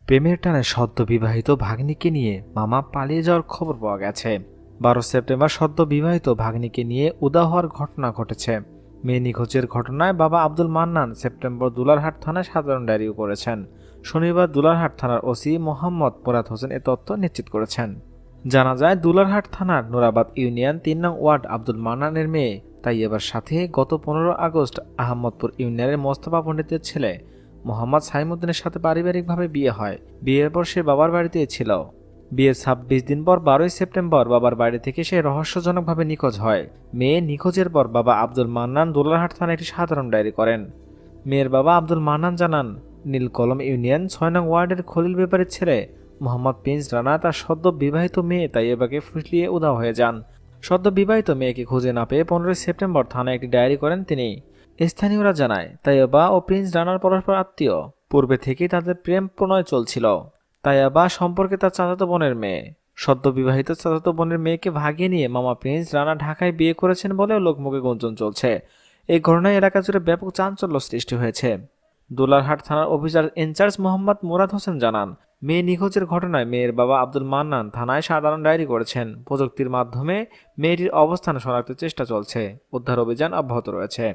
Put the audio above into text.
প্রেমের টানে সদ্য বিবাহিত ভাগ্নিকে নিয়ে মামা পালিয়ে যাওয়ার খবর পাওয়া গেছে। 12 সেপ্টেম্বর সদ্য বিবাহিত ভাগ্নিকে নিয়ে উধাও হওয়ার ঘটনা ঘটেছে। মেয়ে নিখোঁজের ঘটনায় বাবা আব্দুল মান্নান সেপ্টেম্বর দুলারহাট থানায় সাধারণ ডায়েরিও করেছেন। শনিবার দুলারহাট থানার ওসি মোহাম্মদ মুরাদ হোসেন এ তথ্য নিশ্চিত করেছেন। জানা যায়, দুলারহাট থানার নোরাবাদ ইউনিয়ন 3 নং ওয়ার্ড আব্দুল মান্নানের মেয়ে তাইয়েবার সাথে গত 15 আগস্ট আহমদপুর ইউনিয়নের মোস্তফা পণ্ডিতের ছেলে মোহাম্মদ সাইমুদ্দিনের সাথে পারিবারিকভাবে বিয়ে হয়। বিয়ের পর সে বাবার বাড়িতে ছিল। বিয়ের 26 দিন পর 12 সেপ্টেম্বর বাবার বাড়ি থেকে সে রহস্যজনকভাবে নিখোঁজ হয়। মেয়ে নিখোঁজের পর বাবা আব্দুল মান্নান দুলারহাট থানায় একটি সাধারণ ডায়েরি করেন। মেয়ের বাবা আব্দুল মান্নান জানান, নীলকলম ইউনিয়ন 6 নং ওয়ার্ডের খলিল ব্যাপারীর ছেলে মোহাম্মদ প্রিন্স রানা তার সদ্য বিবাহিত মেয়ে তাইয়েবাকে ফুসলিয়ে উধাও হয়ে যান। সদ্য বিবাহিত মেয়েকে খুঁজে না পেয়ে 15 সেপ্টেম্বর থানায় একটি ডায়েরি করেন তিনি। স্থানীয়রা জানায়, তাইয়েবা ও প্রিন্স রানার পরস্পর আত্মীয়। পূর্বে থেকেই তাদের প্রেম প্রণয় চলছিল। তাইয়েবা সম্পর্কে তার চাচাতো বোনের মেয়ে। সদ্য বিবাহিত চাচাতো বোনের মেয়েকে ভাগিয়ে নিয়ে মামা প্রিন্স রানা ঢাকায় বিয়ে করেছেন বলেও লোকমুখে গুঞ্জন চলছে। এই ঘটনায় এলাকা জুড়ে ব্যাপক চাঞ্চল্য সৃষ্টি হয়েছে। দুলারহাট থানার অফিসার ইনচার্জ মোহাম্মদ মুরাদ হোসেন জানান, মেয়ে নিখোঁজের ঘটনায় মেয়ের বাবা আব্দুল মান্নান থানায় সাধারণ ডায়েরি করেছেন। প্রযুক্তির মাধ্যমে মেয়েটির অবস্থান শনাক্তের চেষ্টা চলছে। উদ্ধার অভিযান অব্যাহত রয়েছে।